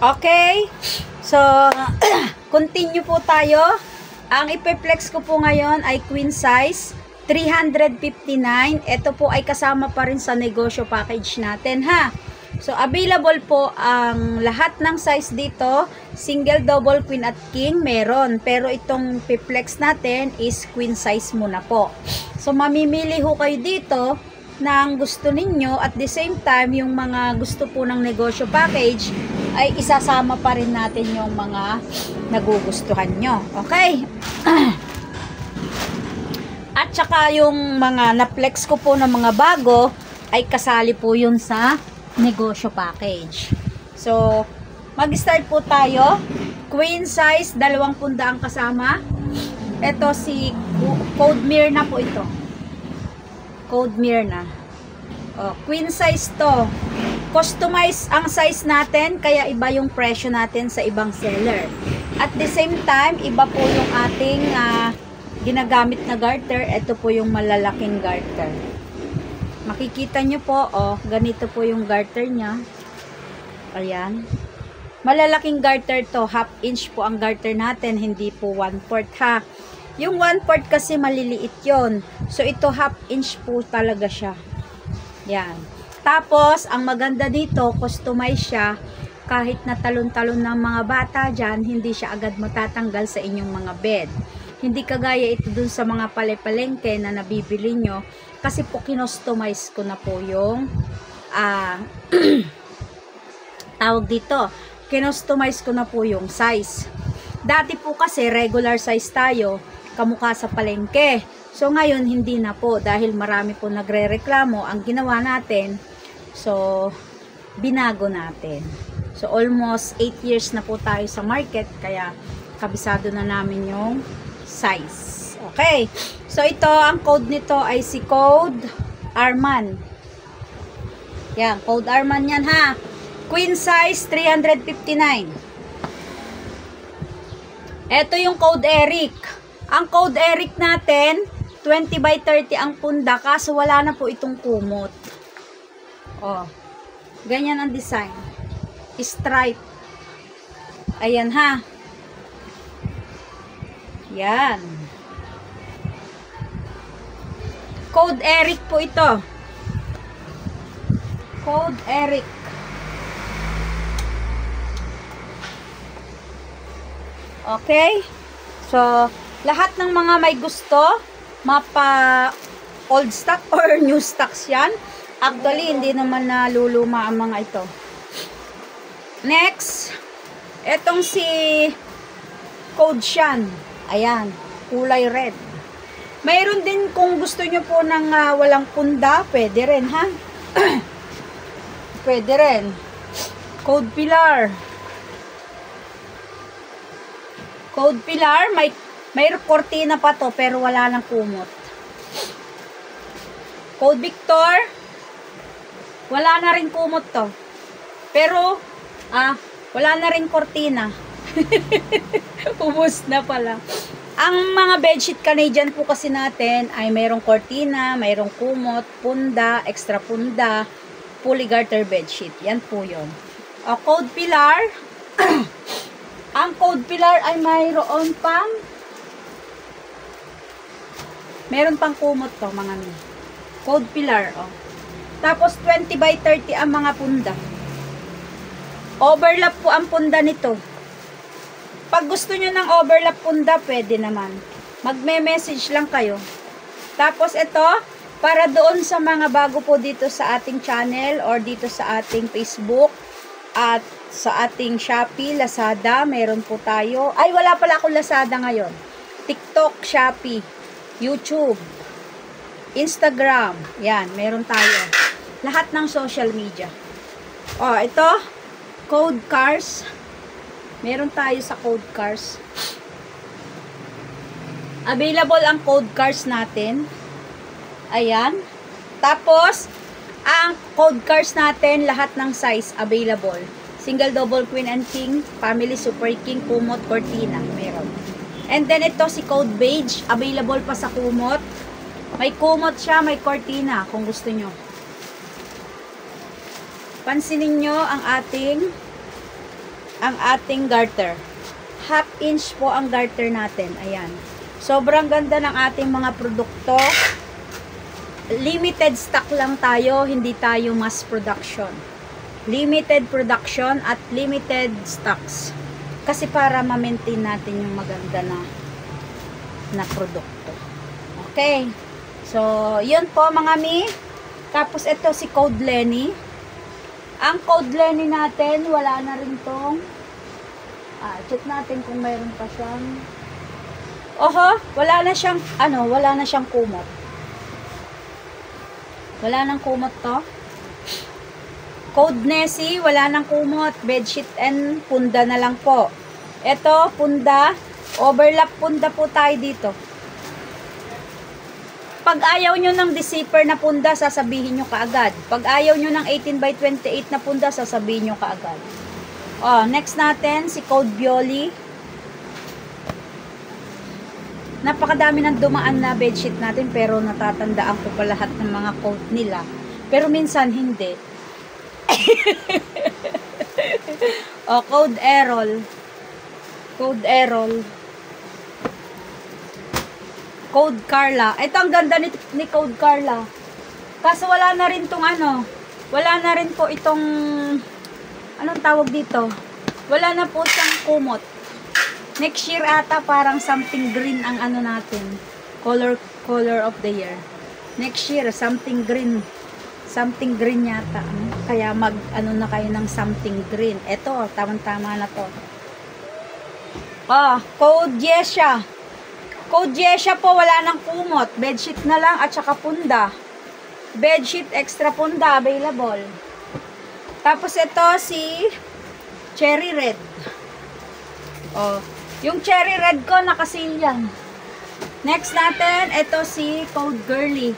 Okay. So, continue po tayo. Ang ipeplex ko po ngayon ay queen size, 359. Ito po ay kasama pa rin sa negosyo package natin, ha. So, available po ang lahat ng size dito. Single, double, queen at king meron. Pero itong piplex natin is queen size muna po. So, mamimili ho kayo dito ng gusto ninyo. At the same time, yung mga gusto po ng negosyo package ay isasama pa rin natin yung mga nagugustuhan nyo. Okay? At saka yung mga na-flex ko po ng mga bago ay kasali po yun sa negosyo package. So, mag-start po tayo. Queen size, 2 punda ang kasama. Ito si Code Mirna po ito. Code Mirna. Oh, queen size to. Customize ang size natin, kaya iba yung presyo natin sa ibang seller. At the same time, iba po yung ating ginagamit na garter. Ito po yung malalaking garter. Makikita nyo po, oh, ganito po yung garter nya. Ayan. Malalaking garter to. 1/2 inch po ang garter natin, hindi po 1/4 ha. Yung 1/4 kasi maliliit yon. So, ito 1/2 inch po talaga siya. Yan. Tapos, ang maganda dito, customize siya. Kahit na talon-talon ng mga bata dyan, hindi siya agad matatanggal sa inyong mga bed. Hindi kagaya ito dun sa mga palengke na nabibili nyo. Kasi po, kinostomize ko na po yung tawag dito. Kinostomize ko na po yung size. Dati po kasi, regular size tayo, kamukha sa palengke. So, ngayon, hindi na po. Dahil marami po nagre-reklamo. Ang ginawa natin, so, binago natin. So, almost 8 years na po tayo sa market. Kaya, kabisado na namin yung size. Okay. So, ito, ang code nito ay si Code Arman. Yan, Code Arman yan, ha. Queen size, 359. Ito yung Code Eric. Ang Code Eric natin, 20 by 30 ang punda, kaso wala na po itong kumot. Oh, ganyan ang design. Stripe. Ayan, ha. Yan. Code Eric po ito. Code Eric. Okay? So, lahat ng mga may gusto, mapa old stock or new stocks yan. Actually, hindi naman naluluma ang mga ito. Next, etong si Code Shan. Ayan, kulay red. Mayroon din kung gusto nyo po ng walang punda, pwede rin, ha? Pwede rin. Code Pilar. Code Pilar, may kortina pa to, pero wala nang kumot. Code Victor, wala na rin kumot to. Pero, wala na rin kortina. Ubus na pala. Ang mga bedsheet Canadian po kasi natin ay mayroong kortina, mayroong kumot, punda, extra punda, fully garter bedsheet. Yan po yun. Code Pilar, ang Code Pilar ay mayroon pang meron pang kumot to, mga mi. Code Pilar, oh. Tapos 20 by 30 ang mga punda. Overlap po ang punda nito. Pag gusto nyo ng overlap punda, pwede naman. Magme-message lang kayo. Tapos ito, para doon sa mga bago po dito sa ating channel or dito sa ating Facebook at sa ating Shopee, Lazada, meron po tayo. Ay, wala pala akong Lazada ngayon. TikTok, Shopee, YouTube, Instagram. Yan, meron tayo. Lahat ng social media. Oh, ito, Code Cars. Meron tayo sa Code Cars. Available ang Code Cars natin. Ayan. Tapos, ang Code Cars natin, lahat ng size available. Single, double, queen and king, family, super king, kumot, cortina. Meron. And then, ito si Code Beige. Available pa sa kumot. May kumot siya, may cortina, kung gusto nyo. Pansinin nyo ang ating ang ating garter. Half inch po ang garter natin. Ayan. Sobrang ganda ng ating mga produkto. Limited stock lang tayo, hindi tayo mass production. Limited production at limited stocks. Kasi para ma-maintain natin yung maganda na produkto. Okay. So, yun po mga mi. Tapos ito si Code Lenny. Ang Code Lenny natin, wala na rin tong check natin kung mayroon pa siyang wala na siyang kumot. Wala nang kumot to. Code Nessie, wala nang kumot. Bedsheet and punda na lang po. Ito, punda. Overlap punda po tayo dito. Pag ayaw nyo ng deceiver na punda, sasabihin nyo kaagad. Pag ayaw nyo ng 18x28 na punda, sasabihin nyo kaagad. Next natin, si Code Bioli. Napakadami ng dumaan na bedsheet natin, pero natatandaan ko pa lahat ng mga code nila. Pero minsan hindi. Code Errol. Code Errol. Code Carla. Ito ang ganda ni Code Carla. Kaso wala na rin tong wala na rin po itong anong tawag dito? Wala na po siyang kumot. Next year ata parang something green ang natin. Color of the year. Next year something green. Something green yata. Kaya na kayo ng something green. Ito, tamang-tama na to. Code Yesha. Code Yesha po, wala nang kumot. Bedsheet na lang at saka punda. Bedsheet extra punda available. Tapos ito si Cherry Red. Yung Cherry Red ko nakasil yan. Next natin, ito si Code Girly.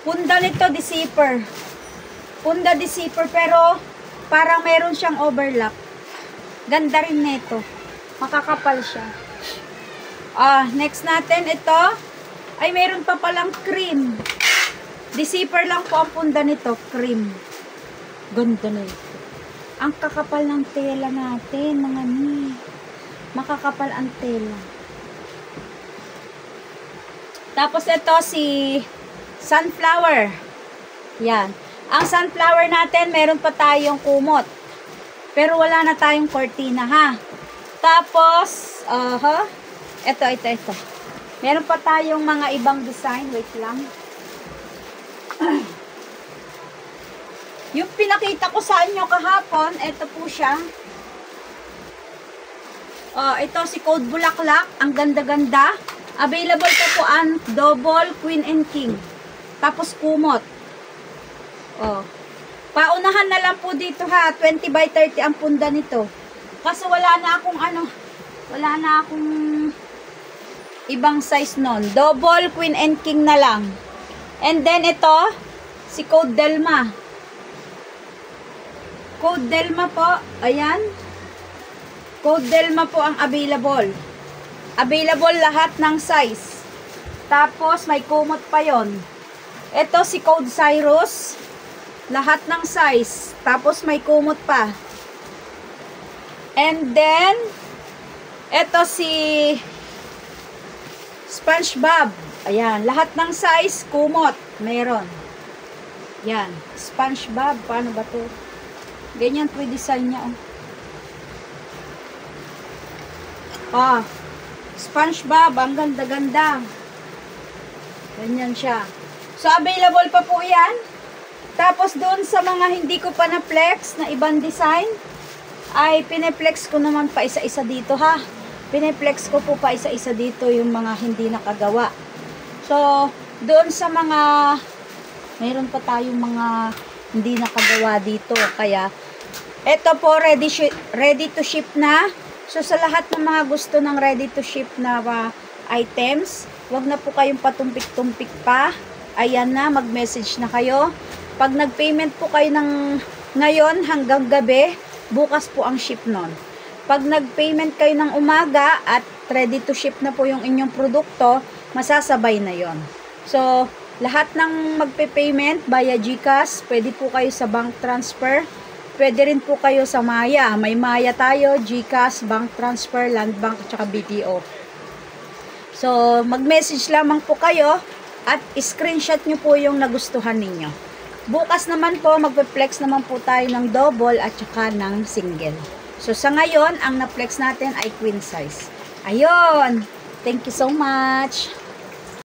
Punda nito deceiver. Punda deceiver pero parang meron siyang overlap. Ganda rin nito. Makakapal siya. Next natin, ito ay meron pa palang cream. Deceiver lang po ang punda nito, cream. Ganda na ito. Ang kakapal ng tela natin, mga ni. Makakapal ang tela. Tapos ito si sunflower. Yan. Ang sunflower natin, meron pa tayong kumot. Pero wala na tayong cortina, ha. Tapos, ito. Meron pa tayong mga ibang design. Wait lang. Yung pinakita ko sa inyo kahapon, ito po siya. Ito si Code Bulaklak. Ang ganda-ganda. Available po po ang double, queen and king. Tapos kumot. Paunahan na lang po dito ha. 20x30 ang punda nito. Kasi wala na akong ibang size nun. Double, queen and king na lang. And then ito, si Code Delma. Code Delma po. Ayan. Code Delma po ang available. Available lahat ng size. Tapos may kumot pa yon. Ito si Code Cyrus. Lahat ng size. Tapos may kumot pa. And then ito si SpongeBob. Ayan. Lahat ng size, kumot. Meron. Yan. SpongeBob. Paano ba to? Ganyan po yung design niya. SpongeBob, ang ganda-ganda. Ganyan siya. So, available pa po yan. Tapos, doon sa mga hindi ko pa na-flex na ibang design, ay pineflex ko naman pa isa-isa dito, ha. Pineflex ko po pa isa-isa dito yung mga hindi nakagawa. So, doon sa mga mayroon pa tayong mga hindi nakagawa dito. Kaya, ito po, ready to ship na. So, sa lahat ng mga gusto ng ready to ship na items, wag na po kayong patumpik-tumpik pa. Ayan na, mag-message na kayo. Pag nag-payment po kayo ng ngayon hanggang gabi, bukas po ang ship nun. Pag nag-payment kayo ng umaga at ready to ship na po yung inyong produkto, masasabay na yon. So, lahat ng magpe-payment via GCash, pwede po kayo sa bank transfer. pwede rin po kayo sa Maya. May Maya tayo, GCash, Bank Transfer, Land Bank, at saka BDO. So, mag-message lamang po kayo at screenshot nyo po yung nagustuhan ninyo. Bukas naman po, magpe-flex naman po tayo ng double at saka ng single. So, sa ngayon, ang na-flex natin ay queen size. Ayun! Thank you so much!